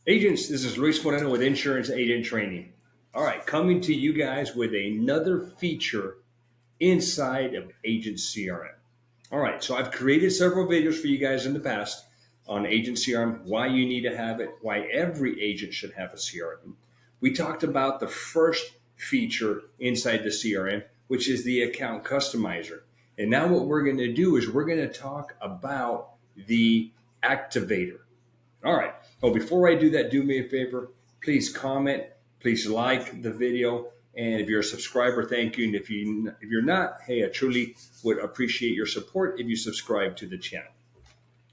Agents, this is Luis Moreno with Insurance Agent Training. All right, coming to you guys with another feature inside of Agent CRM. All right, so I've created several videos for you guys in the past on Agent CRM, why you need to have it, why every agent should have a CRM. We talked about the first feature inside the CRM, which is the account customizer. And now what we're going to do is we're going to talk about the activator. All right. Oh, before I do that, do me a favor. Please comment. Please like the video. And if you're a subscriber, thank you. And if you're not, hey, I truly would appreciate your support if you subscribe to the channel.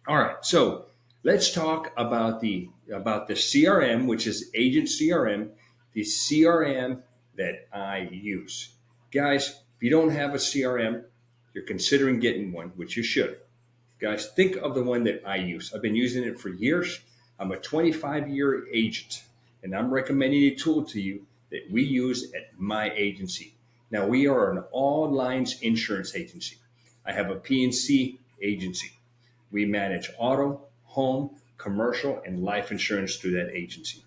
All right. So let's talk about the CRM, which is Agent CRM, the CRM that I use. Guys, if you don't have a CRM, you're considering getting one, which you should. Guys, think of the one that I use. I've been using it for years. I'm a 25-year agent, and I'm recommending a tool to you that we use at my agency. Now, we are an all lines insurance agency. I have a P&C agency. We manage auto, home, commercial, and life insurance through that agency.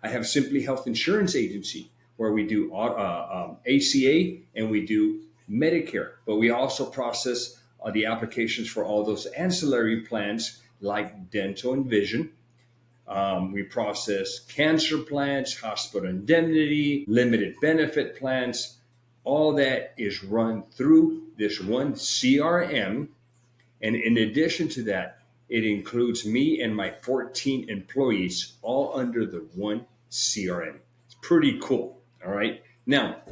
I have Simply Health Insurance Agency where we do ACA and we do Medicare, but we also process the applications for all those ancillary plans like dental and vision. We process cancer plans, hospital indemnity, limited benefit plans. All that is run through this one CRM. And in addition to that, it includes me and my 14 employees all under the one CRM. It's pretty cool. All right. Now,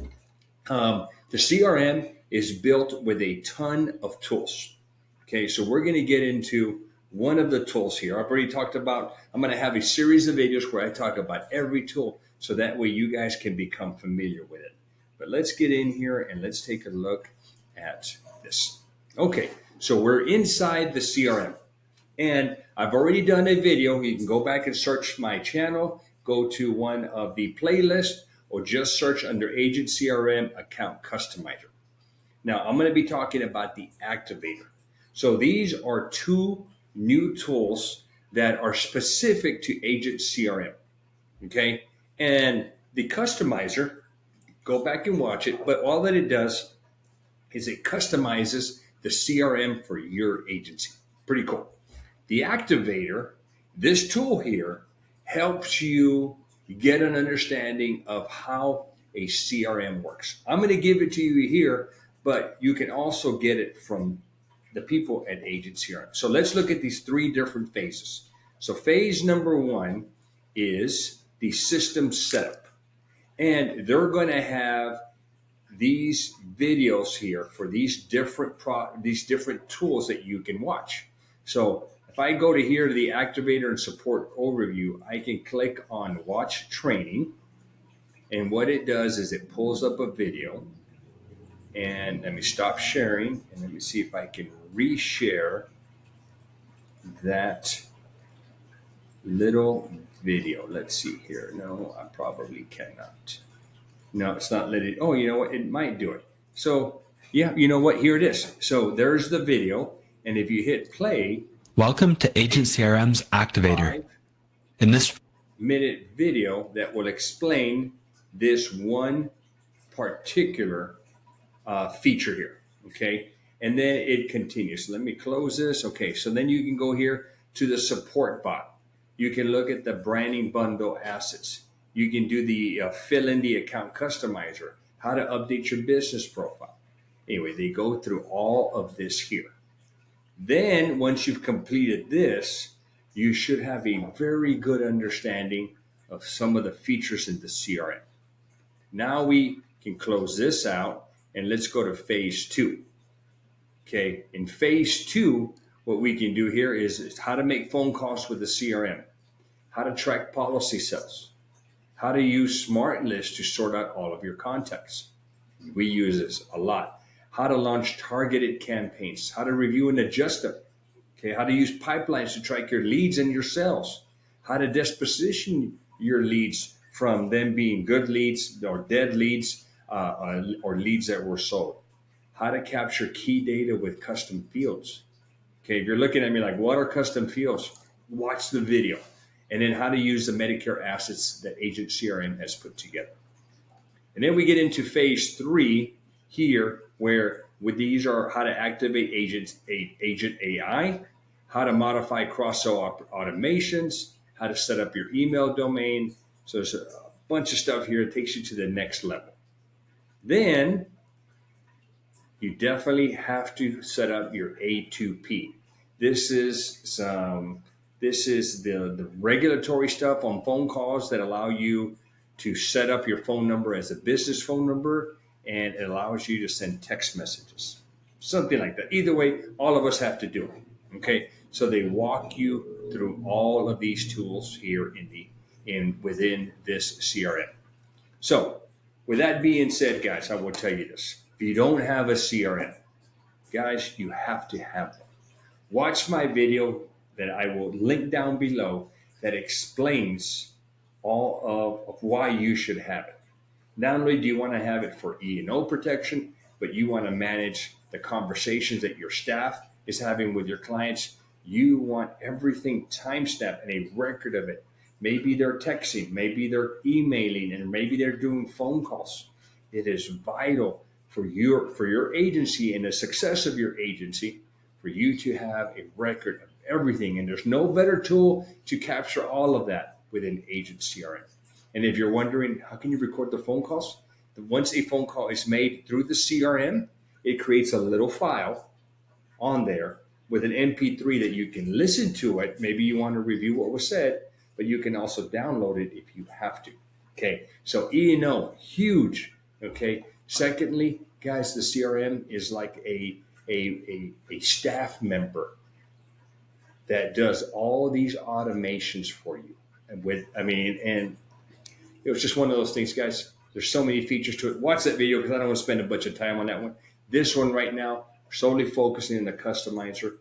the CRM is built with a ton of tools. Okay, so we're going to get into one of the tools here. I've already talked about, I'm going to have a series of videos where I talk about every tool so that way you guys can become familiar with it. But let's get in here and let's take a look at this. Okay, so we're inside the CRM. And I've already done a video. You can go back and search my channel, go to one of the playlists, or just search under Agent CRM Account Customizer. Now, I'm going to be talking about the Activator. So these are two new tools that are specific to Agent CRM. Okay. And the Customizer, go back and watch it, but all that it does is it customizes the CRM for your agency. Pretty cool. The Activator, this tool here, helps you get an understanding of how a CRM works. I'm going to give it to you here, but you can also get it from the people at Agent CRM. So let's look at these three different phases. So phase number one is the system setup. And they're going to have these videos here for these different tools that you can watch. So if I go to here to the Activator and Support Overview, I can click on Watch Training. And what it does is it pulls up a video. And let me stop sharing and let me see if I can reshare that little video. Let's see here. No, I probably cannot. No, it's not letting it. Oh, you know what? It might do it. So, yeah, you know what? Here it is. So there's the video. And if you hit play, Welcome to Agent CRM's Activator. In this 5-minute video that will explain this one particular feature here. Okay. And then it continues. Let me close this. Okay. So then you can go here to the support bot. You can look at the branding bundle assets. You can do the fill in the account customizer, how to update your business profile. Anyway, they go through all of this here. Then once you've completed this, you should have a very good understanding of some of the features in the CRM. Now we can close this out and let's go to phase two. Okay, in phase two, what we can do here is how to make phone calls with the CRM, how to track policy sales, how to use Smart List to sort out all of your contacts. We use this a lot. How to launch targeted campaigns, how to review and adjust them. Okay, how to use pipelines to track your leads and your sales, how to disposition your leads from them being good leads or dead leads or leads that were sold, how to capture key data with custom fields. Okay, if you're looking at me like, what are custom fields? Watch the video. and then how to use the Medicare assets that Agent CRM has put together. And then we get into phase 3 here, where with these are how to activate Agent AI, how to modify cross-sell automations, how to set up your email domain. So there's a bunch of stuff here that takes you to the next level. Then you definitely have to set up your A2P. This is the regulatory stuff on phone calls that allow you to set up your phone number as a business phone number, and it allows you to send text messages, something like that. Either way, all of us have to do it. Okay, so they walk you through all of these tools here within this CRM. So, with that being said, guys, I will tell you this: if you don't have a CRM, guys, you have to have one. Watch my video that I will link down below that explains all of why you should have it. Not only do you want to have it for E&O protection, but you want to manage the conversations that your staff is having with your clients. You want everything timestamped and a record of it. Maybe they're texting, maybe they're emailing, and maybe they're doing phone calls. It is vital for your agency and the success of your agency for you to have a record of everything. And there's no better tool to capture all of that within Agent CRM. And if you're wondering, how can you record the phone calls? Once a phone call is made through the CRM, it creates a little file on there with an MP3 that you can listen to it. Maybe you want to review what was said, but you can also download it if you have to. Okay, so E&O, huge. Okay, secondly, guys, the CRM is like a staff member that does all these automations for you. And it was just one of those things, guys. There's so many features to it. Watch that video because I don't want to spend a bunch of time on that one. This one right now, solely focusing on the customizer.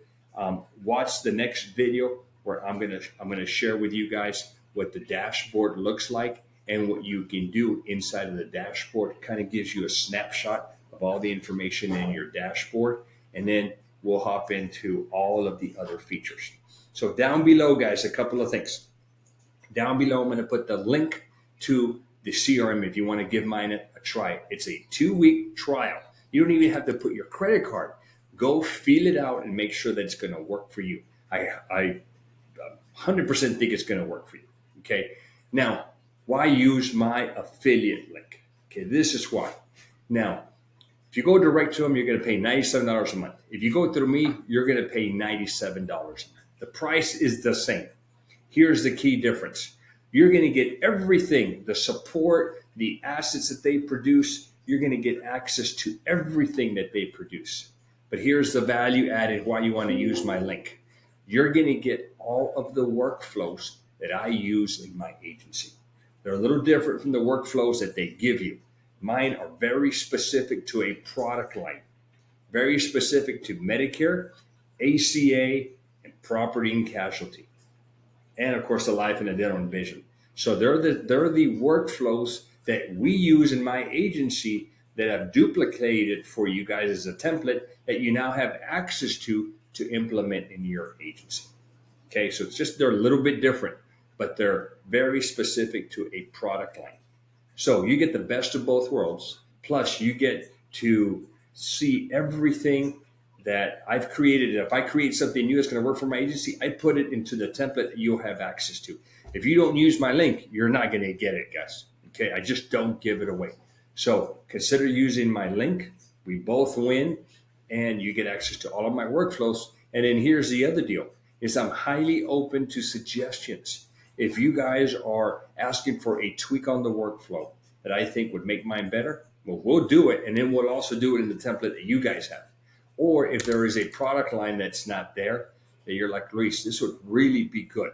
Watch the next video where I'm gonna share with you guys what the dashboard looks like and what you can do inside of the dashboard. It kind of gives you a snapshot of all the information in your dashboard, and then we'll hop into all of the other features. So down below, guys, a couple of things. Down below, I'm going to put the link to the CRM if you want to give mine a try. It's a 2-week trial. You don't even have to put your credit card. Go feel it out and make sure that it's going to work for you. I 100% think it's going to work for you. Okay. Now, why use my affiliate link? Okay, this is why. Now, if you go direct to them, you're going to pay $97 a month. If you go through me, you're going to pay $97 a month. The price is the same. Here's the key difference. You're going to get everything, the support, the assets that they produce. You're going to get access to everything that they produce. But here's the value added why you want to use my link. You're going to get all of the workflows that I use in my agency. They're a little different from the workflows that they give you. Mine are very specific to a product line, very specific to Medicare, ACA, and property and casualty, and of course the life and the dental and vision. So they're the workflows that we use in my agency that I've duplicated for you guys as a template that you now have access to implement in your agency. Okay, so it's just they're a little bit different, but they're very specific to a product line. So you get the best of both worlds. Plus, you get to see everything that I've created. And if I create something new that's going to work for my agency, I put it into the template that you'll have access to. If you don't use my link, you're not going to get it, guys. Okay, I just don't give it away. So consider using my link. We both win, and you get access to all of my workflows. And then here's the other deal: is I'm highly open to suggestions. If you guys are asking for a tweak on the workflow that I think would make mine better, well, we'll do it. And then we'll also do it in the template that you guys have. Or if there is a product line that's not there, that you're like, Luis, this would really be good.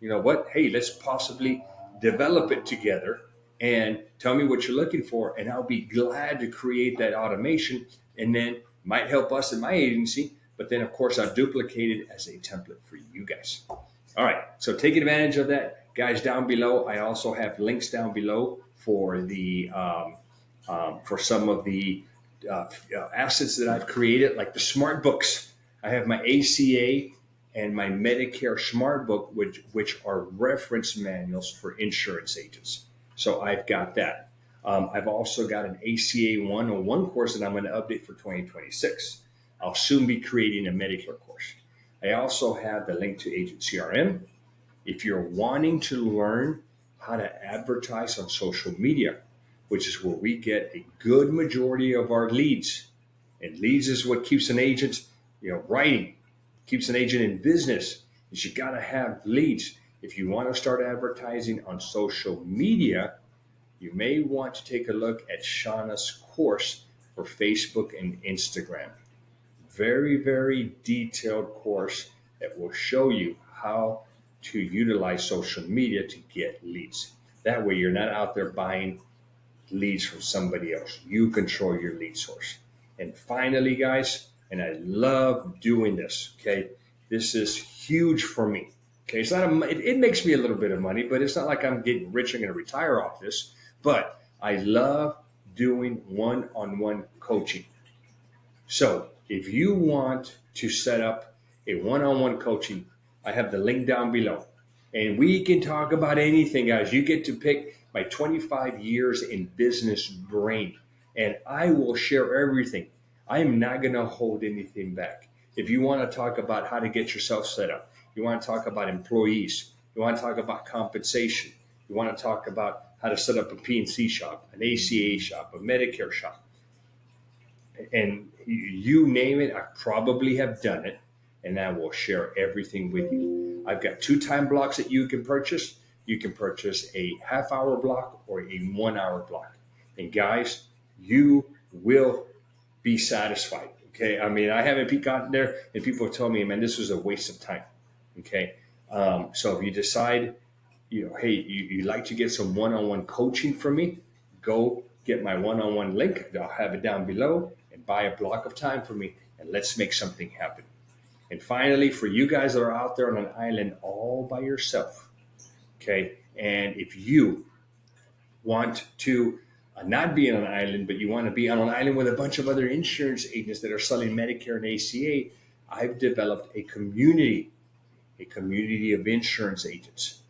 You know what? Hey, let's possibly develop it together and tell me what you're looking for. And I'll be glad to create that automation, and then might help us in my agency. But then, of course, I'll duplicate it as a template for you guys. All right, so take advantage of that, guys. Down below, I also have links down below for the for some of the assets that I've created, like the Smartbooks. I have my ACA and my Medicare Smartbook, which are reference manuals for insurance agents. So I've got that. I've also got an ACA 101 course that I'm going to update for 2026. I'll soon be creating a Medicare course. I also have the link to Agent CRM. If you're wanting to learn how to advertise on social media, which is where we get a good majority of our leads, and leads is what keeps an agent, writing, keeps an agent in business. Is you got to have leads. If you want to start advertising on social media, you may want to take a look at Shauna's course for Facebook and Instagram. Very, very detailed course that will show you how to utilize social media to get leads. That way, you're not out there buying leads from somebody else. You control your lead source. And finally, guys, and I love doing this, okay? This is huge for me. Okay, it's not it makes me a little bit of money, but it's not like I'm getting rich. I'm going to retire off this. But I love doing one-on-one coaching. So if you want to set up a one-on-one coaching, I have the link down below. And we can talk about anything, guys. You get to pick my 25 years in business brain, and I will share everything. I am not going to hold anything back. If you want to talk about how to get yourself set up, you want to talk about employees, you want to talk about compensation, you want to talk about how to set up a PNC shop, an ACA shop, a Medicare shop, and you name it, I probably have done it, and I will share everything with you. I've got 2 time blocks that you can purchase. You can purchase a half-hour block or a 1-hour block. And guys, you will be satisfied. Okay. I mean, I haven't gotten there and people have told me, man, this was a waste of time. Okay. So if you decide, hey, you'd like to get some one-on-one coaching from me, go get my one-on-one link. I'll have it down below, and buy a block of time for me, and let's make something happen. And finally, for you guys that are out there on an island all by yourself, okay, and if you want to not be on an island, but you want to be on an island with a bunch of other insurance agents that are selling Medicare and ACA, I've developed a community of insurance agents.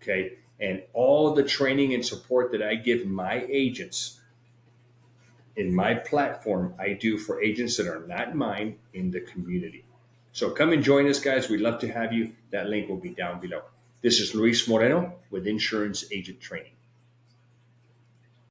Okay. And all the training and support that I give my agents in my platform, I do for agents that are not mine in the community. So come and join us, guys. We'd love to have you. That link will be down below. This is Luis Moreno with Insurance Agent Training.